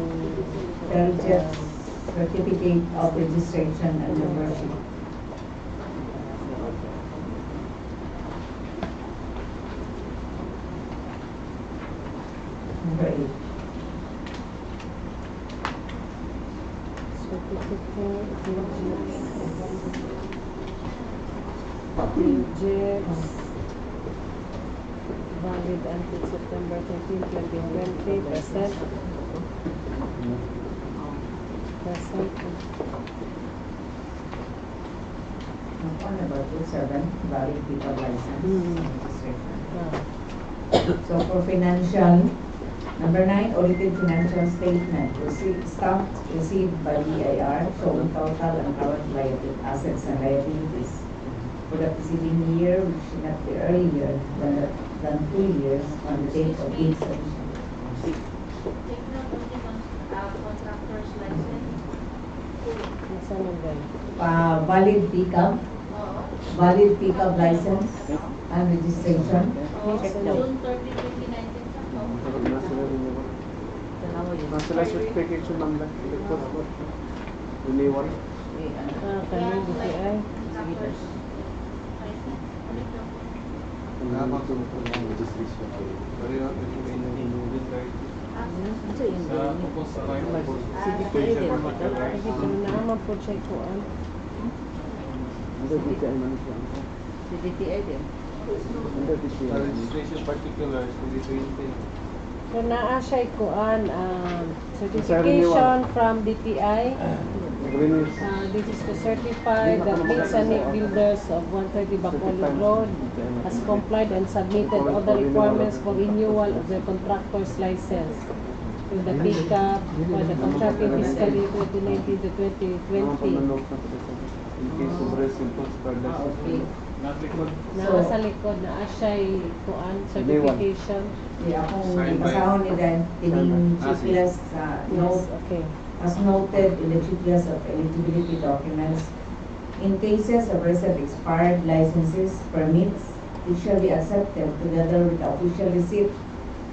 S4: Teljet certificate of registration and membership. Number 8.
S6: Jimenz. Valid until September 13, 2020. Present. Present.
S4: On number 27, valid pickup license and registration. So for financial, number 9, audited financial statement, stamped received by BIR showing total and current assets and liabilities for the preceding year, which should not be earlier than 2 years on the date of bid submission.
S7: Take note of the contractor's license.
S6: Nasaan ang ganun?
S4: Valid pickup license and registration.
S7: June 30, 2019
S3: Nasa certification number. Renewal.
S6: Kami BTI. Sige, pero naman po check ko an.
S3: Under DTI man siya.
S4: CDTI din.
S3: Under DTI.
S5: Registration particulars, 2020.
S6: So naa siya kuan certification from DTI.
S3: Agreements.
S6: This is to certify that Misamis builders of 130 Bacolod Road has complied and submitted all the requirements for renewal of their contractor's license to the pickup for the contracting fiscal year 2019 to 2020.
S3: in case of results per license.
S4: Okay.
S6: Naa sa likod na siya'y kuan certification.
S4: Di akong basahon ni Dan, tining checklist sa
S6: Yes,
S4: note.
S6: okay.
S4: As noted in the checklist of eligibility documents, in cases of recent expired licenses, permits, it shall be accepted together with the official receipt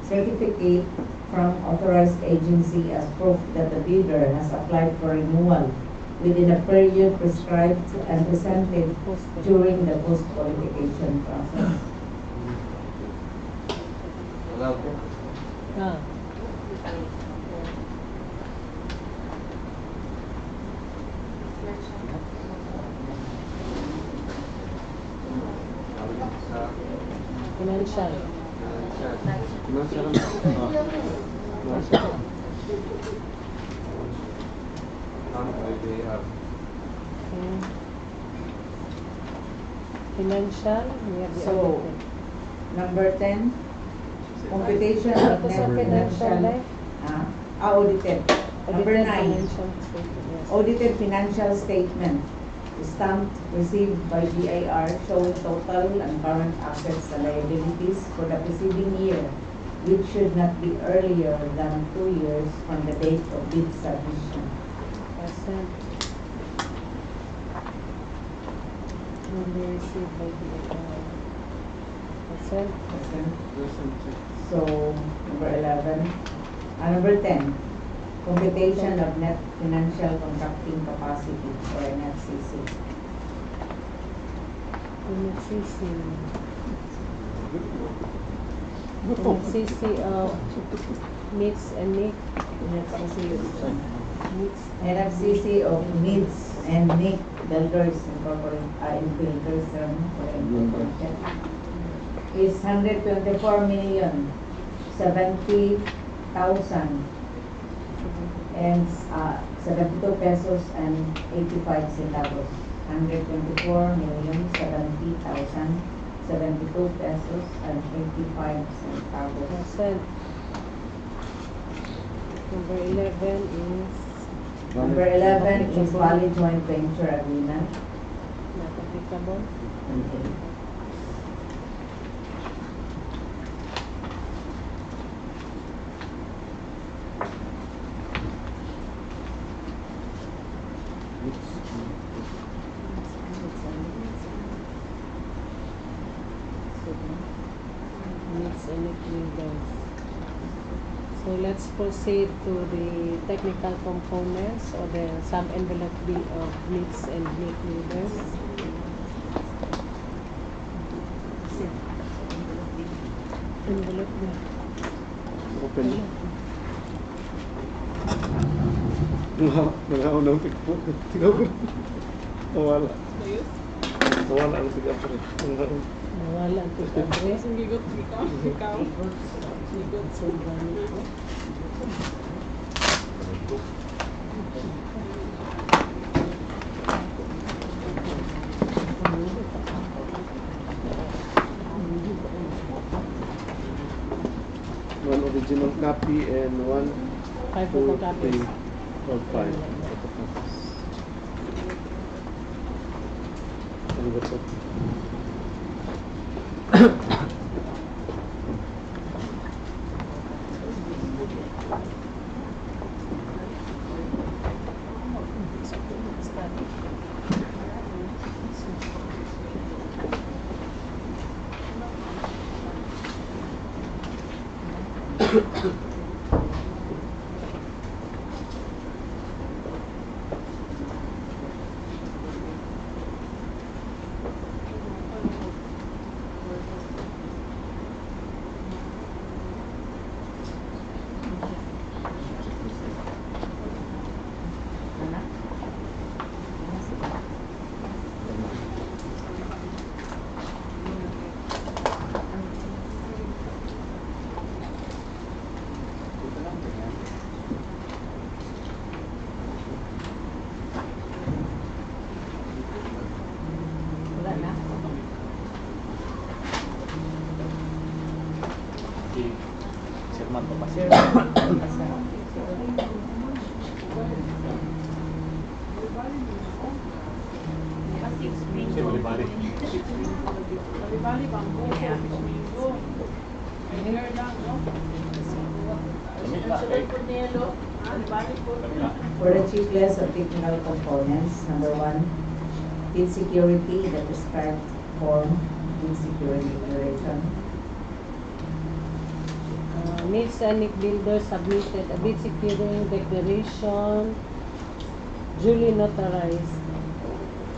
S4: certificate from authorized agency as proof that the bidder has applied for renewal within a period prescribed and presented during the post-qualification process.
S6: Ah. Financial. Okay. Financial, we have the
S4: So,
S6: audited.
S4: Number 10, computation of
S6: Ito sa
S4: net
S6: financial
S4: financial, audited. Number
S6: Audited
S4: 9,
S6: financial statement, yes.
S4: audited financial statement, stamped, received by BIR, showing total and current assets and liabilities for the preceding year, which should not be earlier than 2 years from the date of bid submission.
S6: Percent. Will be received by the percent.
S4: So, number 11, number 10, computation of net financial contracting capacity or NFCC.
S6: NFCC. NFCC of meets and make.
S4: NFCC of needs and NIC builders builders is 124,070,000 and 72 pesos and 85 centavos. 124,070,072 pesos and 85 centavos.
S6: Percent. Number 11 is
S4: Number 11 is valid joint venture agreement.
S6: not applicable.
S4: Okay.
S6: Meets and equilibriums. So let's proceed to the technical components or the sum envelope bill of meets and equilibriums. Envelope bill.
S3: Open. Nakaunang tikpo. Nawala. Nawala ang tikpo.
S6: Nawala ang tig-address.
S8: Gigot, ikaw.
S6: So, ganito.
S3: One original copy and one,
S6: 5
S3: 2,
S6: photocopies.
S3: 3, 4, 5. Ano ba ito?
S4: Wala na.
S5: Sirman pa pa
S4: Sir,
S8: Bali-bali bang buko, bismillo. Hanger lang, no?
S7: Sunod po niya, lo.
S8: Bali-bali po.
S4: For the checklist of technical components, number 1, bid security, the prescribed form, bid security declaration.
S6: Meets and Nick Builder submitted a bid securing declaration duly notarized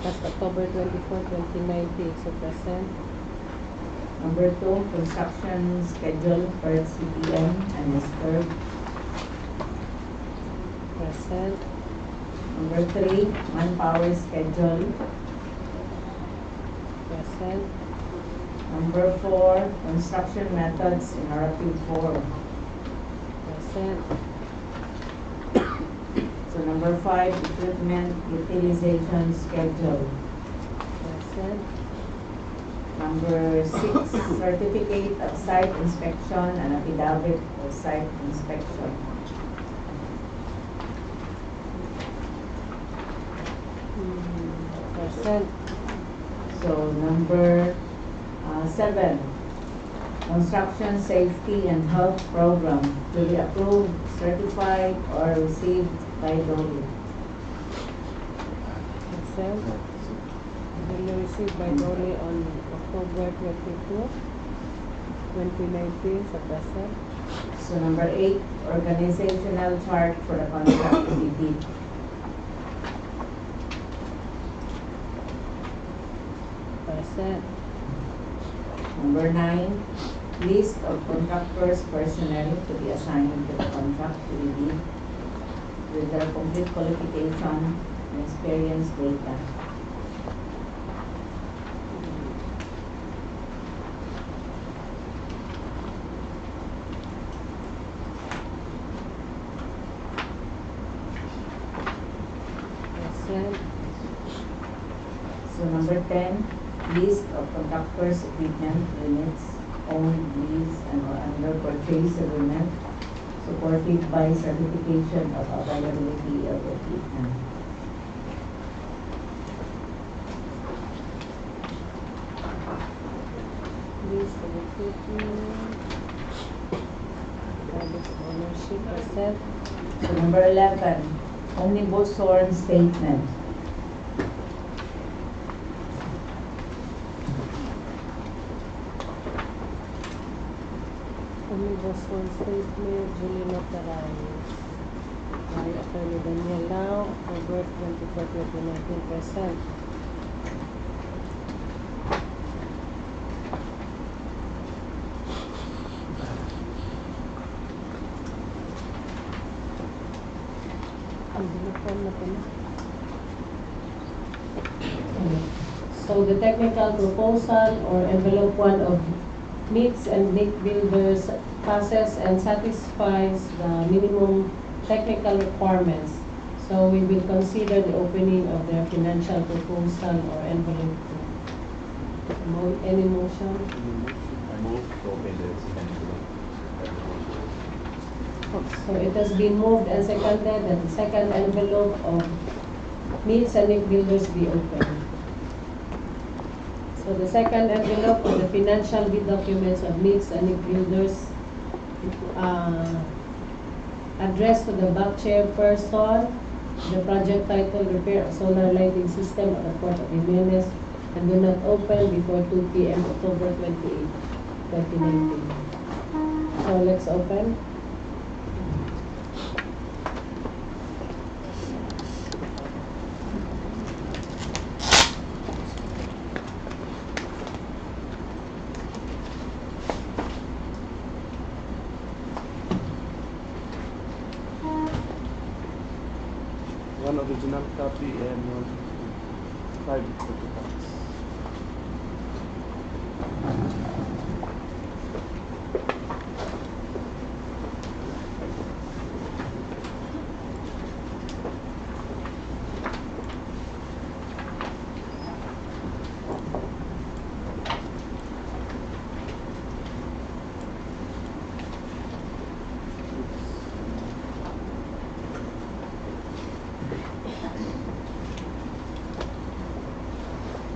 S6: last October 24, 2019. So present.
S4: Number 2, construction schedule per CPM and Mr.
S6: Present.
S4: Number 3, manpower schedule.
S6: Present.
S4: Number 4, construction methods in narrative form.
S6: Present.
S4: So number 5, equipment utilization schedule.
S6: Present.
S4: Number 6, certificate of site inspection and affidavit of site inspection.
S6: Present.
S4: So number 7, construction safety and health program to be approved, certified, or received by DOLE.
S6: Present. Duly received by Dolly on October 22, 2019. So present.
S4: So number 8, organizational chart for the contract to be bid.
S6: Present.
S4: Number 9, list of contractors' personnel to be assigned to the contract to be bid with their complete qualification and experience data.
S6: Present.
S4: So number 10, list of contractors' equipment units owned, leased, and or under purchase agreement supported by certification of availability of equipment.
S6: List of equipment. Private ownership. Present.
S4: So number 11, omnibus sworn statement.
S6: Omnibus one statement duly notarized by Attorney Daniel Lau, October 24, 2019. Present. Ang na pala.
S1: So the technical proposal or envelope 1 of meets and Nick Builders passes and satisfies the minimum technical requirements. So we will consider the opening of their financial proposal or envelope 2. Any motion?
S5: I move to open the second envelope.
S1: So it has been moved and seconded that the second envelope of meets and Nick Builders be opened. So the second envelope of the financial bid documents of meets and Nick Builders addressed to the back chairperson, the project title Repairt Solar Lighting System at the Port of Jimenez, and do not open before 2 p.m. October 28, 2019. So let's open.
S3: One original copy and 5 photocopies.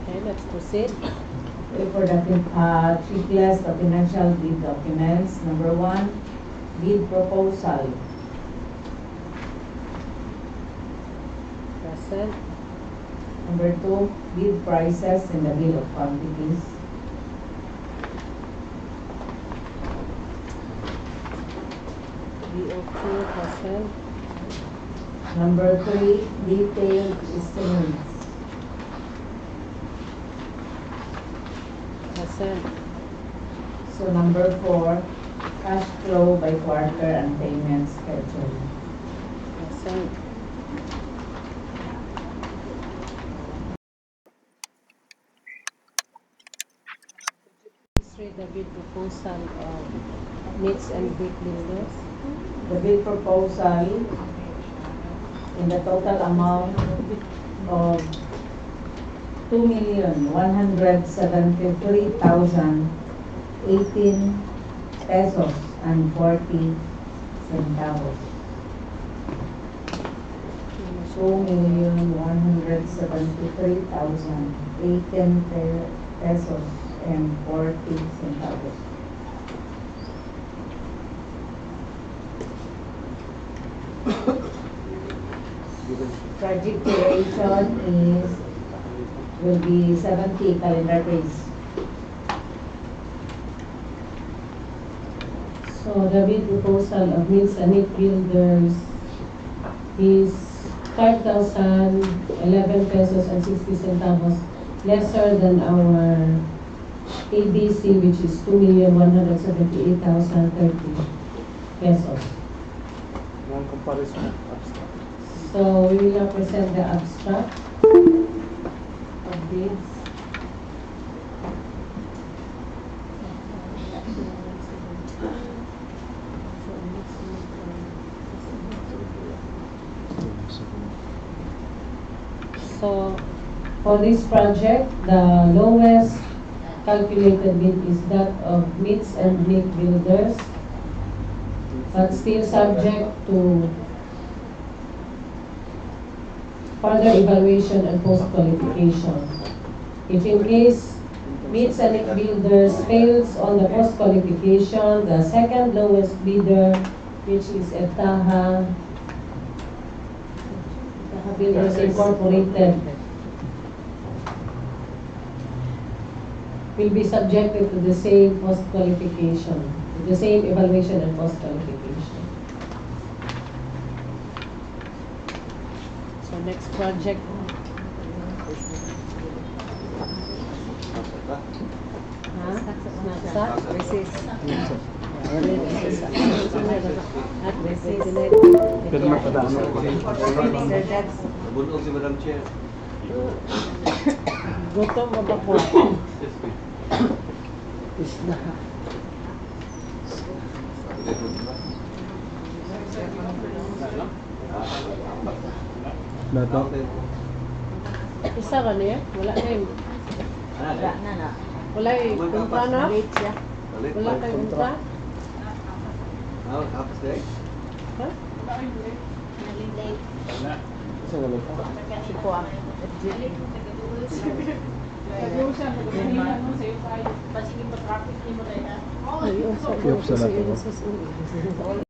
S6: Okay. let's proceed.
S4: Okay, for the checklist of financial bid documents. Number 1, bid proposal.
S6: Present.
S4: Number 2, bid prices and the bill of quantities.
S6: BOQ, present.
S4: Number 3, detailed estimates.
S6: Present.
S4: So number 4, cash flow by quarter and payment schedule.
S6: Present. Please read the bid proposal of meets and bid builders.
S4: The bid proposal in the total amount of 2,173,018 pesos and 40 centavos. 2,173,018 pesos and 40 centavos. Project duration will be 70 calendar days.
S1: So the bid proposal of Mills and Nick Builders is 5,011 pesos and 60 centavos, lesser than our ABC, which is 2,178,030 pesos.
S3: Non-comparison abstract.
S1: So we will now present the abstract of bids. So for this project, the lowest calculated bid is that of Meets and Nick Builders, but still subject to further evaluation and post-qualification. If in case Meets and Nick Builders fails on the post-qualification, the second lowest bidder, which is Taha Builders Incorporated, will be subjected to the same post-qualification, to the same evaluation and post-qualification.
S6: So next project. Snapshot.
S3: Pirma pa daan.
S5: Nabunog si Madam Chair.
S6: Gutom mo ba po?
S2: Lato.
S6: Isa ka niya? Wala na yun. Wala yung kontra na? Wala kayong kontra?
S5: Tapos dahil?
S6: Ha?
S7: Nalilate.
S3: Isa na lang.
S8: Sabi ko siya, nagpapahinga nun sa'yo tayo.
S7: Pasigin pa traffic ni mo na yan.
S6: Ayun,
S2: Yup, sa lato.
S6: sa